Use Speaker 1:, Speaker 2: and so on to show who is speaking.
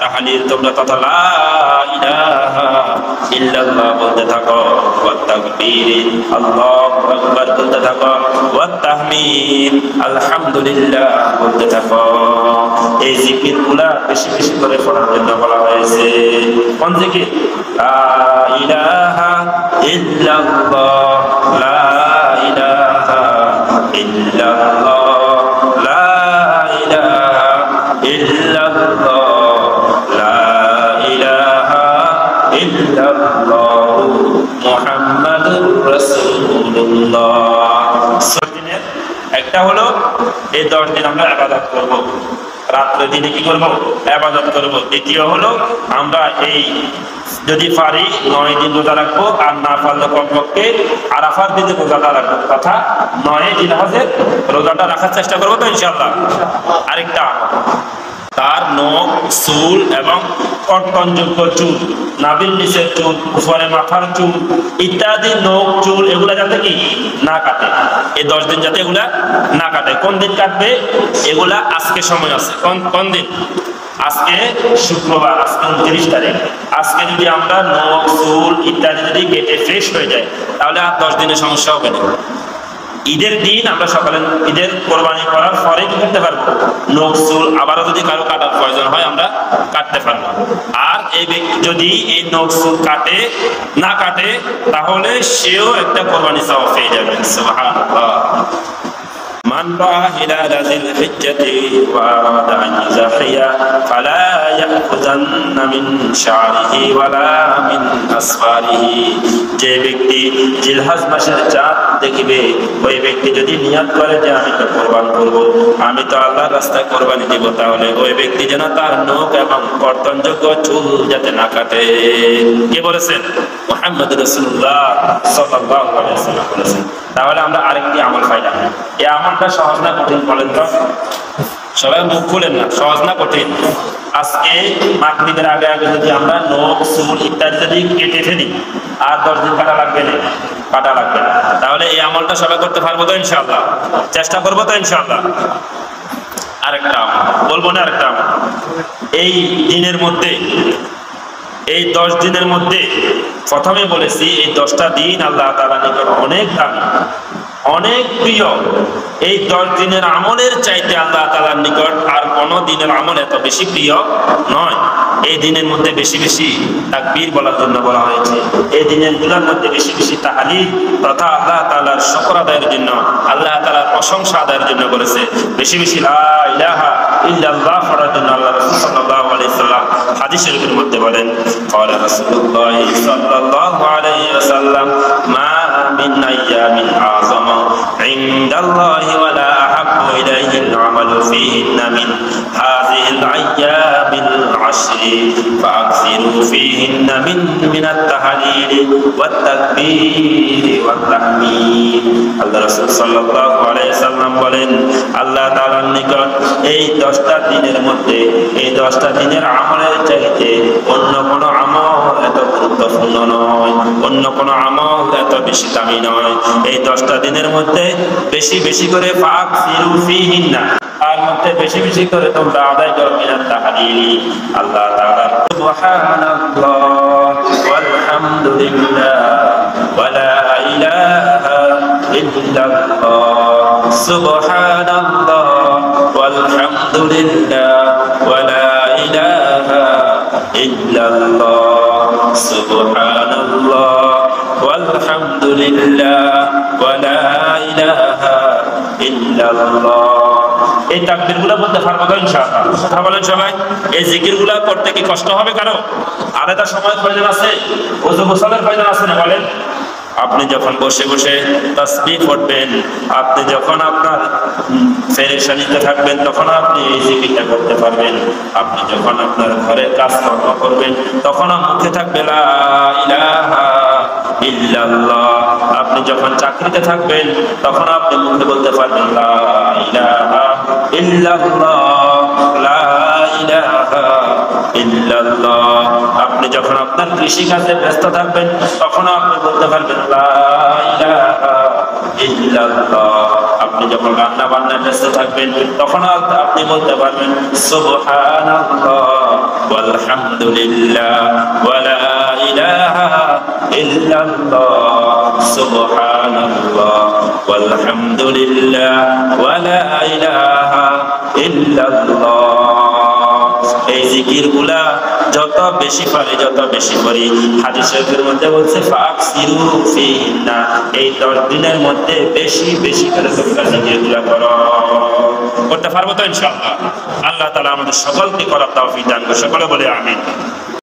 Speaker 1: তাহলিল তোমরা তথা লা ইলাহা ইল্লাল্লাহ বলতে থাকো, ওয়াত তাকবীর আল্লাহু আকবার বলতে থাকো, ওয়াত তাহমিদ আলহামদুলিল্লাহ বলতে থাকো। এই জিকিরগুলা বেশি বেশি করে পড়ার জন্য বলা হয়েছে। কোন জিকির? লা ইলাহা ইল্লাল্লাহ, লা ইলাহা ইল্লাল্লাহ, লা ইলাহা ইল্লাল্লাহ, লা ইলাহা ইল্লাল্লাহ মুহাম্মাদুর রাসূলুল্লাহ। দিনের একটা হলো এই 10 দিন আমরা ইবাদত করব, রাত্রে দিনে কি করব? ইবাদত করব। দ্বিতীয় হলো আমরা এই যদি পারি 9 দিন রোজা রাখবো, আর না পারলে কমপক্ষে আরাফার দিনে রোজাটা রাখবো, তথা 9 জিলহজের রোজাটা রাখার চেষ্টা করবো তো ইনশাআল্লাহ। আরেকটা, তার নখ, চুল এবং কর্তনযোগ্য চুল, নাভির নিচের চুল, উপরে মাথার চুল ইত্যাদি নখ চুল এগুলা যাতে কি না কাটে, এই 10 দিন যাতে এগুলা না কাটে। কোন দিন কাটবে? এগুলা আজকে সময় আছে। কোন দিন? আজকে শুক্রবার, আজকে 29 তারিখ। আজকে যদি আমরা নখ চুল ইত্যাদি যদি কেটে ফ্রেশ হয়ে যায়, তাহলে আর 10 দিনের সমস্যা হবে না। ঈদের দিন আমরা সকালে ঈদের কোরবানি করার পরে কি করতে পারবো? নখ চুল আবারও যদি কারো কাটার প্রয়োজন হয় আমরা কাটতে পারবো। আর এই ব্যক্তি যদি এই নখ চুল না কাটে তাহলে সেও একটা কোরবানি সওয়াব পেয়ে যাবে। সুবহানাল্লাহ। মান রাআ হিলালা যিল হিজ্জাতি ওয়া আরাদা আন ইউযাহিয়া ফালা ইয়াখুযান্না মিন শা'রিহি ওয়ালা মিন আসফারিহি। যে ব্যক্তি জিলহজ মাসের চাঁদ দেখিবে, ওই ব্যক্তি যদি নিয়ত করে যে আমি তো কোরবান করব, আমি তো আল্লাহর রাস্তায় কোরবানি দিব, তাহলে ওই ব্যক্তি যেন তার নখ এবং কর্তনযোগ্য চুল যাতে না কাটে। কে বলেছেন? মুহাম্মদ রাসূলুল্লাহ সাল্লাল্লাহু আলাইহি ওয়াসাল্লাম বলেছেন। তাহলে আমরা আরেকটি আমল পাইলাম। এই আমলটা সহজ না কঠিন বলেন তো? সবাই মুখ খুলেন না, সহজ না কঠিন? আজকে মাগরিবের আগে আগে যদি আমরা নখ চুল ইত্যাদি যদি কেটে ফেলি, আর 10 দিন কাটা লাগবে না, তাহলে এই আমলটা সবাই করতে পারবো তো ইনশাআল্লাহ? চেষ্টা করবো তো ইনশাআল্লাহ? আরেকটা আমল বলবো না, আরেকটা আমল। এই দিনের মধ্যে, এই 10 দিনের মধ্যে প্রথমে বলেছি এই 10টা দিন আল্লাহ তাআলার নিকট অনেক দামি, অনেক প্রিয়। এই 10 দিনের আমলের চাইতে আল্লাহ তাআলার নিকট আর কোনো দিনের আমল এত বেশি প্রিয় নয়। এই দিনের মধ্যে বেশি বেশি তাকবীর বলার জন্য বলা হয়েছে। এই দিনের গুলোর মধ্যে বেশি বেশি তাহলিল তথা আল্লাহ তাআলার শুকর আদায়ের জন্য, আল্লাহ তাআলার প্রশংসা আদায়ের জন্য বলেছে। বেশি বেশি লা ইলাহা ইল্লাল্লাহ পড়ার জন্য আল্লাহ রাসূল সাল্লাল্লাহু আলাইহি ওয়াসাল্লাম হাদিস শরীফের মধ্যে বলেন, ক্বালা রাসূলুল্লাহ সাল্লাল্লাহু আলাইহি ওয়াসাল্লাম মা মিন আইয়ামিন আযমা ইনদাল্লাহি ওয়ালা আহাব্বু ইলাইহিল আমালু ফীহিন্না মিন হাযিহিল আইয়ামিল আশরি ফাকসিরু ফীহিন্না মিনাত তাহলিল ওয়াত তাকবীর ওয়াত তাহমীদ। আল্লাহ রাসূল সাল্লাল্লাহু আলাইহি ওয়াসাল্লাম বলেন, আল্লাহ তাআলার নিকট এই 10টা দিনের মধ্যে, এই 10টা দিনের আমলের চাইতে অন্য কোনো আমল এত গুরুত্বপূর্ণ নয়, অন্য কোনো আমল এত বেশি দামি নয়। এই 10টা দিনের মধ্যে বেশি বেশি করে ফাকসিরু ফীহিন্না, তার মধ্যে বেশি বেশি করে তোমরা আদায় করো মিনাত তাহলিল, আল্লাহ তাআলা সুবহানাল্লাহ ওয়ালহামদুলিল্লাহ ওয়ালা ইলাহা ইল্লাল্লাহ, সুবহানাল্লাহ ওয়ালহামদুলিল্লাহ ওয়ালা ইলাহা ইল্লাল্লাহ, সুবহানাল্লাহ ওয়ালহামদুলিল্লাহ ওয়ালা ইলাহা ইল্লাল্লাহ। এই তাকবীরগুলো বলতে পারবো তো ইনশাআল্লাহ? কথা বলেন সবাই। এই জিকিরগুলো করতে কি কষ্ট হবে কারো? আলাদা সময় প্রয়োজন আছে? ওযু গোসলের প্রয়োজন আছে না? বলেন। আপনি যখন বসে বসে তাসবিহ পড়বেন, আপনি যখন আপনার পেরেশানিতে থাকবেন, তখন আপনি এই জিকিরটা করতে পারবেন। আপনি যখন আপনার ঘরের কাজকর্ম করবেন, তখন মুখে থাকবে লা ইলাহা ইল্লাল্লাহ। আপনি যখন চাকরিতে থাকবেন, তখন আপনি মুখে বলতে পারবেন লা ইলাহা ইল্লাল্লাহ, লা ইলাহা ইল্লাল্লাহ। আপনি যখন আপনার কৃষিকাজে ব্যস্ত থাকবেন, তখন আপনি বলতে পারবেন লা ইলাহা ইল্লাল্লাহ। আপনি যখন রান্না বান্নায় ব্যস্ত থাকবেন, তখন আপনি বলতে পারবেন সুবহানাল্লাহ ওয়ালহামদুলিল্লাহ ওয়া লা ইলাহা ইল্লাল্লাহ সুবহানাল্লাহ ওয়ালহামদুলিল্লাহ ওয়া লা ইলাহা ইল্লাল্লাহ। এই জিকিরগুলা যত বেশি পারি যত বেশি করি, হাদিস শরীফের মধ্যে বলছে ফাকসিরু ফিহিন্না, এই 10 দিনের মধ্যে বেশি বেশি করে তোমরা জিকিরগুলা করো। করতে পারবো তো ইনশাআল্লাহ? আল্লাহ তাআলা আমাদের সকলকে করার তৌফিক দান করুন। সকলে বলে আমিন।